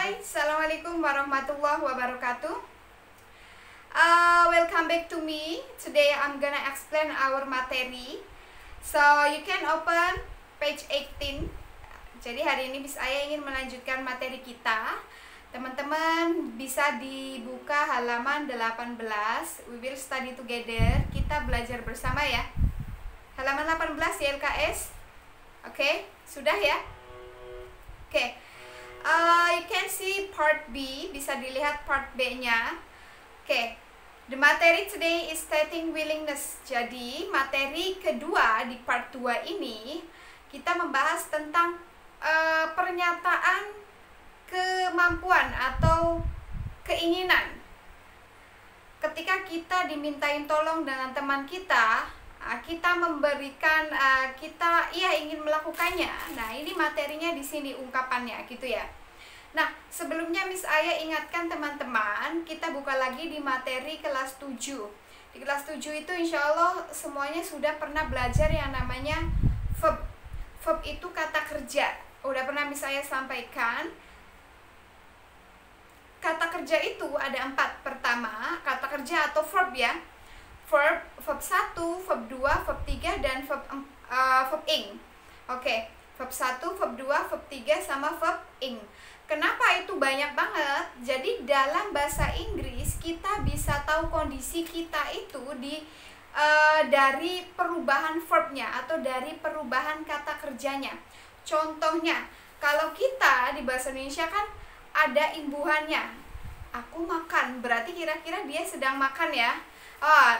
Hai, Assalamualaikum warahmatullahi wabarakatuh. Welcome back to me. Today I'm gonna explain our materi. So you can open page 18. Jadi hari ini saya ingin melanjutkan materi kita. Teman-teman bisa dibuka halaman 18. We will study together. Kita belajar bersama ya. Halaman 18 ya LKS. Oke, sudah ya? Oke. You can see part B, bisa dilihat part B-nya. Oke. The materi today is stating willingness. Jadi, materi kedua di part 2 ini kita membahas tentang pernyataan kemampuan atau keinginan. Ketika kita dimintain tolong dengan teman kita, kita memberikan kita ingin melakukannya. Nah, ini materinya di sini ungkapannya gitu ya. Nah, sebelumnya Miss Aya ingatkan teman-teman, kita buka lagi di materi kelas 7. Di kelas 7 itu insya Allah semuanya sudah pernah belajar yang namanya verb. Verb itu kata kerja. Udah pernah Miss Aya sampaikan. Kata kerja itu ada 4. Pertama, kata kerja atau verb ya. Verb 1, verb 2, verb 3, dan verb ing. Oke, verb 1, verb 2, verb 3, sama verb ing. Kenapa itu banyak banget? Jadi dalam bahasa Inggris kita bisa tahu kondisi kita itu dari perubahan verbnya atau dari perubahan kata kerjanya. Contohnya, kalau kita di bahasa Indonesia kan ada imbuhannya. Aku makan, berarti kira-kira dia sedang makan ya.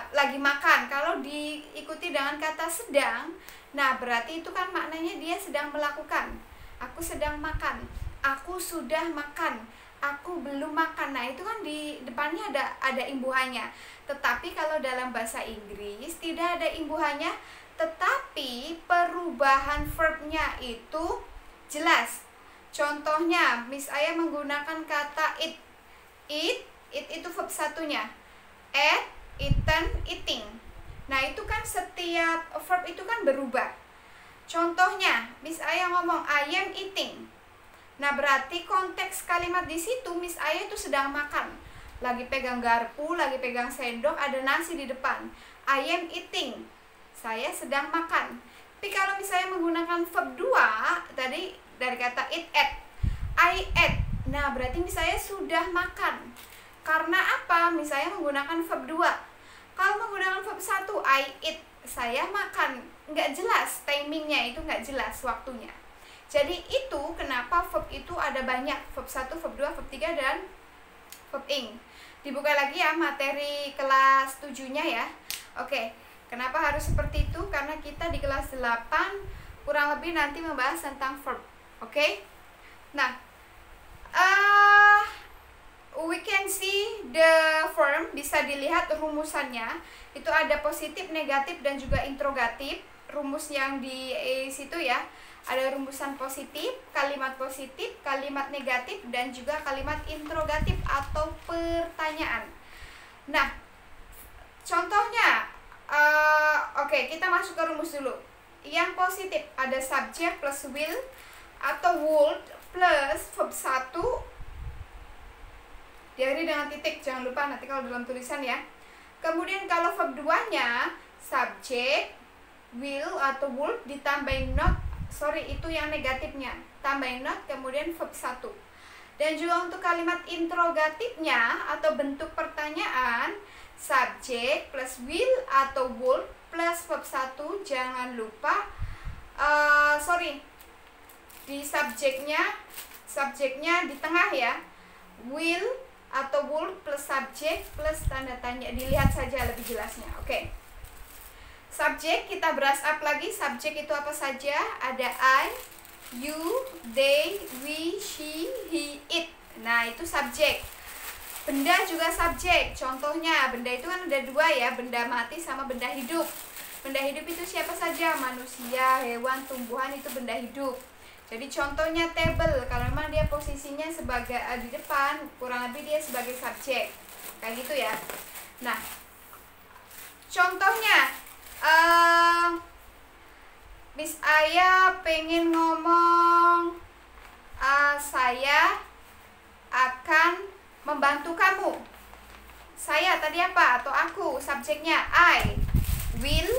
Lagi makan. Kalau diikuti dengan kata sedang, nah berarti itu kan maknanya dia sedang melakukan. Aku sedang makan, aku sudah makan, aku belum makan. Nah itu kan di depannya ada imbuhannya. Tetapi kalau dalam bahasa Inggris tidak ada imbuhannya, tetapi perubahan verbnya itu jelas. Contohnya Miss Aya menggunakan kata it. It itu verb satunya. Eaten, eating. Nah itu kan setiap verb itu kan berubah. Contohnya Miss Aya ngomong I am eating. Nah berarti konteks kalimat di situ Miss Aya itu sedang makan. Lagi pegang garpu, lagi pegang sendok, ada nasi di depan. I am eating. Saya sedang makan. Tapi kalau misalnya menggunakan verb 2 tadi dari kata it, ate. I ate. Nah berarti misalnya sudah makan. Karena apa? Misalnya menggunakan verb 2. Kalau menggunakan verb 1, I eat, saya makan. Nggak jelas, timingnya itu nggak jelas waktunya. Jadi itu kenapa verb itu ada banyak. Verb 1, verb 2, verb 3, dan verb ing. Dibuka lagi ya materi kelas 7-nya ya. Oke, kenapa harus seperti itu? Karena kita di kelas 8 kurang lebih nanti membahas tentang verb. Oke? Nah, we can see the form, bisa dilihat rumusannya. Itu ada positif, negatif, dan juga interrogatif. Rumus yang di situ ya. Ada rumusan positif, kalimat negatif, dan juga kalimat interrogatif atau pertanyaan. Nah, contohnya, oke, kita masuk ke rumus dulu. Yang positif ada subject plus will atau would plus verb 1 diakhiri dengan titik, jangan lupa nanti kalau dalam tulisan ya. Kemudian kalau verb 2-nya subject, will atau would ditambahin not, itu yang negatifnya, tambahin not, kemudian verb 1. Dan juga untuk kalimat interrogatifnya atau bentuk pertanyaan, subject plus will atau would plus verb 1, jangan lupa di subjeknya di tengah ya, will atau would plus subject plus tanda tanya. Dilihat saja lebih jelasnya. Oke. Subjek kita brush up lagi. Subjek itu apa saja? Ada I, you, they, we, she, he, it. Nah itu subjek. Benda juga subjek. Contohnya benda itu kan ada 2 ya, benda mati sama benda hidup. Benda hidup itu siapa saja? Manusia, hewan, tumbuhan, itu benda hidup. Jadi contohnya table, kalau memang dia posisinya sebagai di depan, kurang lebih dia sebagai subjek, kayak gitu ya. Nah, contohnya, Miss Aya pengen ngomong, saya membantu kamu. Saya tadi apa? Atau aku, subjeknya I will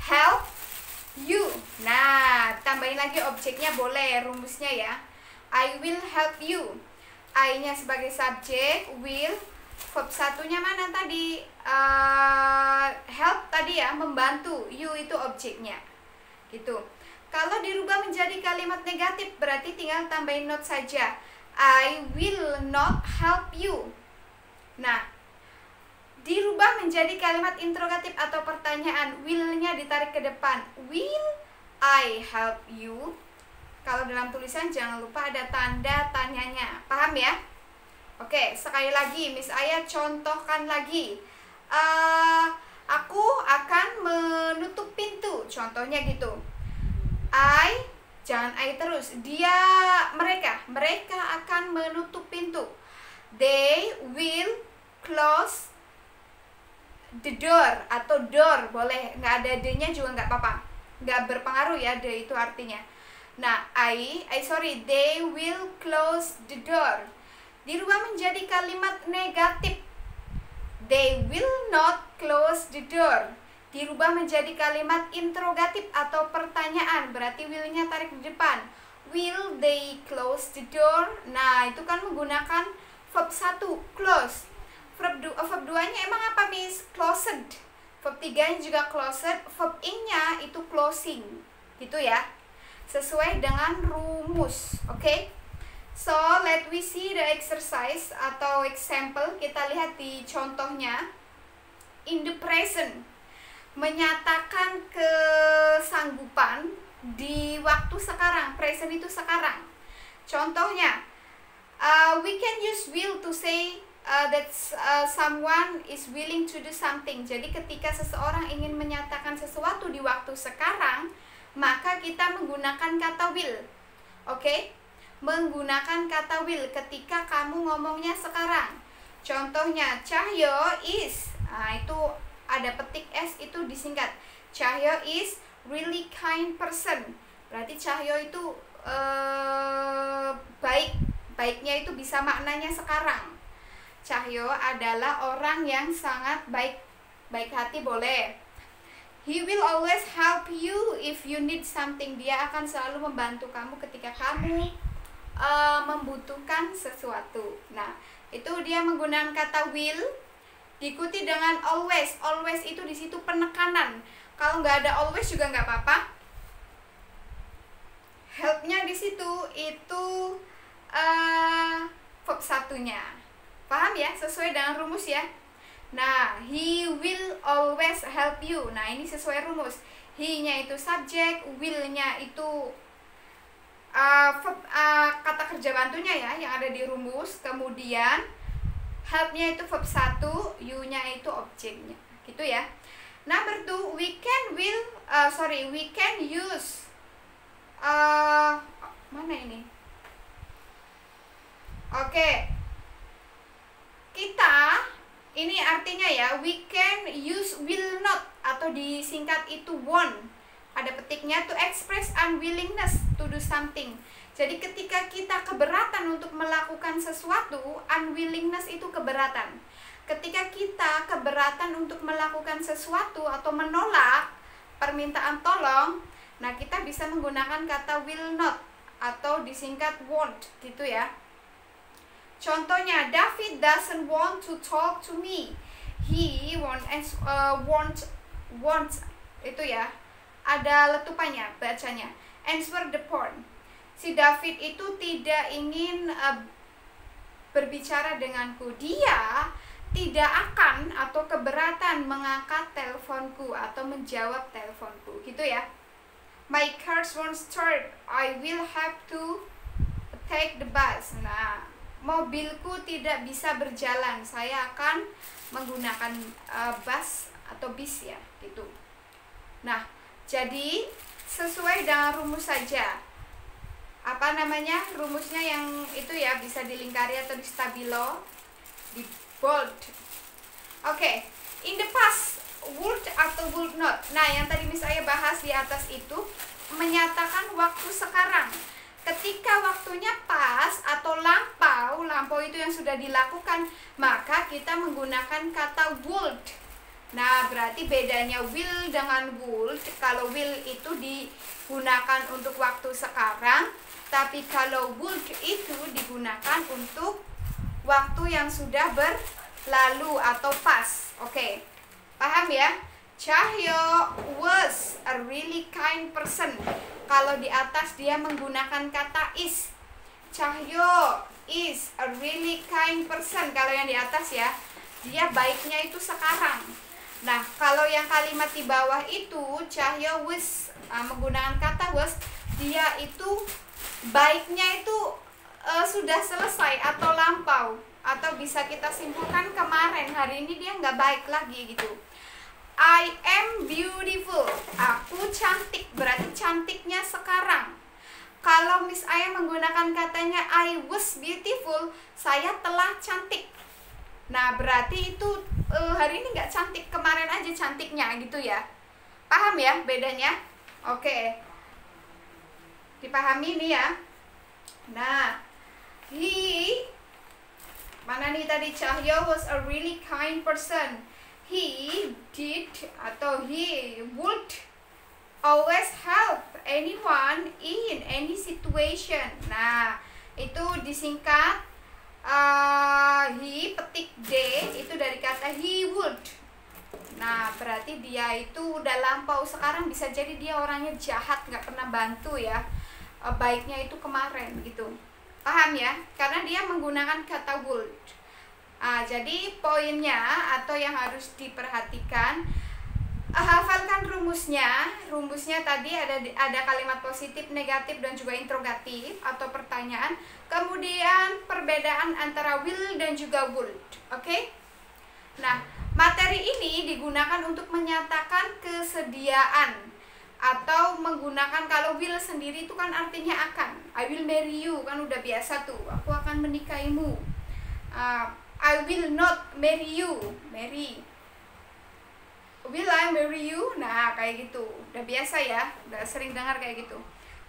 help you. Nah, tambahin lagi objeknya boleh, rumusnya ya. I will help you. I-nya sebagai subjek, will, verb satunya mana tadi? Help tadi ya, membantu. You itu objeknya. Gitu. Kalau dirubah menjadi kalimat negatif, berarti tinggal tambahin not saja. I will not help you. Nah, dirubah menjadi kalimat interrogatif atau pertanyaan, will-nya ditarik ke depan. Will I help you? Kalau dalam tulisan jangan lupa ada tanda tanyanya. Paham ya? Oke, sekali lagi Miss Aya contohkan lagi. Aku akan menutup pintu. Contohnya gitu. Jangan I terus. Mereka akan menutup pintu. They will close the door, atau door boleh, nggak ada D-nya juga nggak apa-apa, nggak berpengaruh ya D itu artinya. Nah, they will close the door. Dirubah menjadi kalimat negatif. They will not close the door. Dirubah menjadi kalimat interrogatif atau pertanyaan, berarti will-nya tarik di depan. Will they close the door? Nah, itu kan menggunakan verb 1, close. Verb 2-nya emang apa, Miss? Closed. Verb 3-nya juga closed. Verb ing-nya itu closing. Gitu ya. Sesuai dengan rumus. Oke? So, let we see the exercise atau example. Kita lihat di contohnya. In the present, menyatakan kesanggupan di waktu sekarang. Present itu sekarang. Contohnya, we can use will to say that someone is willing to do something. Jadi ketika seseorang ingin menyatakan sesuatu di waktu sekarang, maka kita menggunakan kata will. Oke? Menggunakan kata will ketika kamu ngomongnya sekarang. Contohnya, Cahyo is, itu ada petik S itu disingkat. Cahyo is really kind person. Berarti Cahyo itu baiknya itu bisa maknanya sekarang. Cahyo adalah orang yang sangat baik hati boleh. He will always help you if you need something. Dia akan selalu membantu kamu ketika kamu membutuhkan sesuatu. Nah, itu dia menggunakan kata will diikuti dengan always. Always itu di situ penekanan. Kalau nggak ada always juga nggak apa-apa. Help-nya di situ itu verb satunya. Paham ya? Sesuai dengan rumus ya. Nah, he will always help you. Nah, ini sesuai rumus. He-nya itu subjek, will-nya itu kata kerja bantunya ya yang ada di rumus. Kemudian help-nya itu verb 1, you-nya itu objeknya. Gitu ya. Number 2, we can use mana ini? Oke. Kita ini artinya ya, we can use will not atau disingkat itu won't. Ada petiknya to express unwillingness to do something. Jadi ketika kita keberatan untuk melakukan sesuatu, unwillingness itu keberatan. Ketika kita keberatan untuk melakukan sesuatu atau menolak permintaan tolong, nah kita bisa menggunakan kata will not atau disingkat won't gitu ya. Contohnya, David doesn't want to talk to me. He wants itu ya. Ada letupannya bacanya. Answer the phone. Si David itu tidak ingin berbicara denganku. Dia tidak akan atau keberatan mengangkat teleponku atau menjawab teleponku. Gitu ya. My car won't start. I will have to take the bus. Nah, mobilku tidak bisa berjalan. Saya akan menggunakan bus atau bis ya, gitu. Nah, jadi sesuai dengan rumus saja. Apa namanya? Rumusnya yang itu ya, bisa dilingkari atau di stabilo, di bold. Oke, in the past, would atau would not. Nah, yang tadi misalnya bahas di atas itu menyatakan waktu sekarang. Ketika waktunya pas atau lampau terlampau itu yang sudah dilakukan, maka kita menggunakan kata would. Nah, berarti bedanya will dengan would, kalau will itu digunakan untuk waktu sekarang, tapi kalau would itu digunakan untuk waktu yang sudah berlalu atau past. Oke, paham ya? Cahyo was a really kind person. Kalau di atas dia menggunakan kata is. Cahyo is a really kind person. Kalau yang di atas ya, dia baiknya itu sekarang. Nah, kalau yang kalimat di bawah itu Cahyo was menggunakan kata was, dia itu baiknya itu sudah selesai atau lampau, atau bisa kita simpulkan kemarin, hari ini dia nggak baik lagi gitu. I am beautiful. Aku cantik, berarti cantiknya sekarang. Kalau Miss Aya menggunakan katanya I was beautiful, saya telah cantik. Nah, berarti itu hari ini nggak cantik, kemarin aja cantiknya gitu ya. Paham ya bedanya? Oke. Dipahami nih ya. Nah, mana nih tadi, Cahyo was a really kind person. He did atau he would always help anyone in any situation. Nah, itu disingkat he petik D itu dari kata he would. Nah, berarti dia itu udah lampau, sekarang bisa jadi dia orangnya jahat, nggak pernah bantu ya. Baiknya itu kemarin gitu. Paham ya? Karena dia menggunakan kata would. Jadi poinnya atau yang harus diperhatikan, hafalkan rumusnya. Rumusnya tadi ada kalimat positif, negatif, dan juga interrogatif atau pertanyaan. Kemudian perbedaan antara will dan juga would. Oke? Nah, materi ini digunakan untuk menyatakan kesediaan atau menggunakan, kalau will sendiri itu kan artinya akan. I will marry you, kan udah biasa tuh. Aku akan menikahimu. I will not marry you. Marry. Will I marry you? Nah, kayak gitu. Udah biasa ya, udah sering dengar kayak gitu.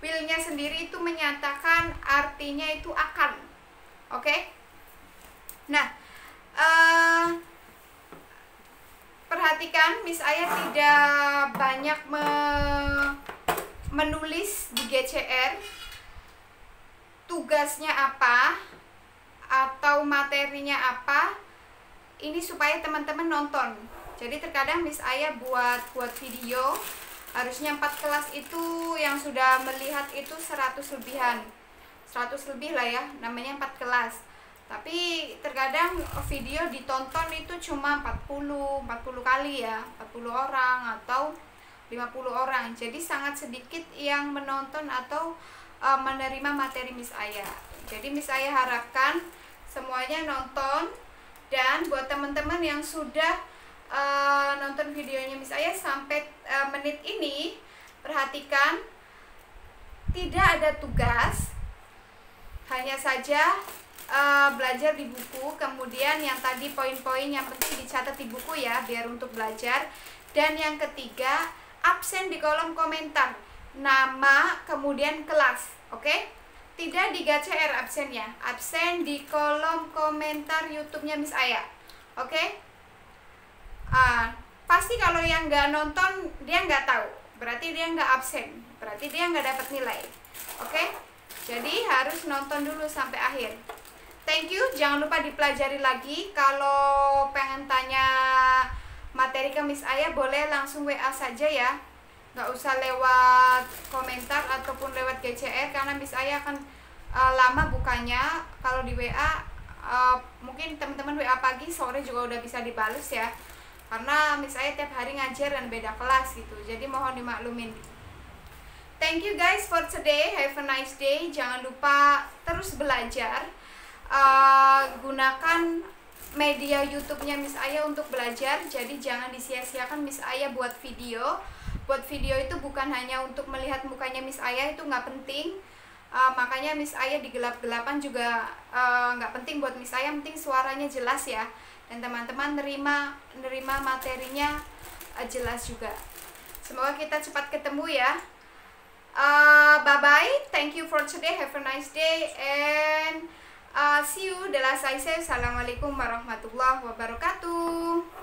Will-nya sendiri itu menyatakan artinya itu akan. Oke? Nah, perhatikan Miss Aya tidak banyak menulis di GCR tugasnya apa atau materinya apa, ini supaya teman-teman nonton. Jadi terkadang Miss Aya buat video, harusnya 4 kelas itu yang sudah melihat itu 100 lebihan, 100 lebih lah ya, namanya 4 kelas. Tapi terkadang video ditonton itu cuma 40 kali ya, 40 orang atau 50 orang. Jadi sangat sedikit yang menonton atau menerima materi Miss Aya. Jadi Miss Aya harapkan semuanya nonton, dan buat teman-teman yang sudah nonton videonya Miss Aya sampai menit ini, perhatikan tidak ada tugas, hanya saja belajar di buku. Kemudian yang tadi poin-poin yang penting dicatat di buku ya, biar untuk belajar. Dan yang ketiga, absen di kolom komentar nama kemudian kelas. Oke? Tidak di GCR absennya, absen di kolom komentar YouTube-nya Miss Aya. Oke? Pasti kalau yang nggak nonton dia nggak tahu, berarti dia nggak absen, berarti dia nggak dapat nilai. Oke? Jadi harus nonton dulu sampai akhir. Thank you, jangan lupa dipelajari lagi. Kalau pengen tanya materi ke Miss Aya boleh langsung WA saja ya, nggak usah lewat komentar ataupun lewat GCR, karena Miss Aya akan lama bukanya. Kalau di WA mungkin teman-teman WA pagi, sore juga udah bisa dibales ya, karena Miss Aya tiap hari ngajar dan beda kelas gitu, jadi mohon dimaklumin. Thank you guys for today, have a nice day. Jangan lupa terus belajar, gunakan media YouTube-nya Miss Aya untuk belajar. Jadi jangan disia-siakan Miss Aya buat video. Buat video itu bukan hanya untuk melihat mukanya Miss Aya, itu nggak penting. Makanya Miss Aya di gelap-gelapan juga nggak penting buat Miss Aya, penting suaranya jelas ya, dan teman-teman nerima materinya jelas juga. Semoga kita cepat ketemu ya. Bye bye, thank you for today, have a nice day, and see see you. Dela Saise. Assalamualaikum warahmatullahi wabarakatuh.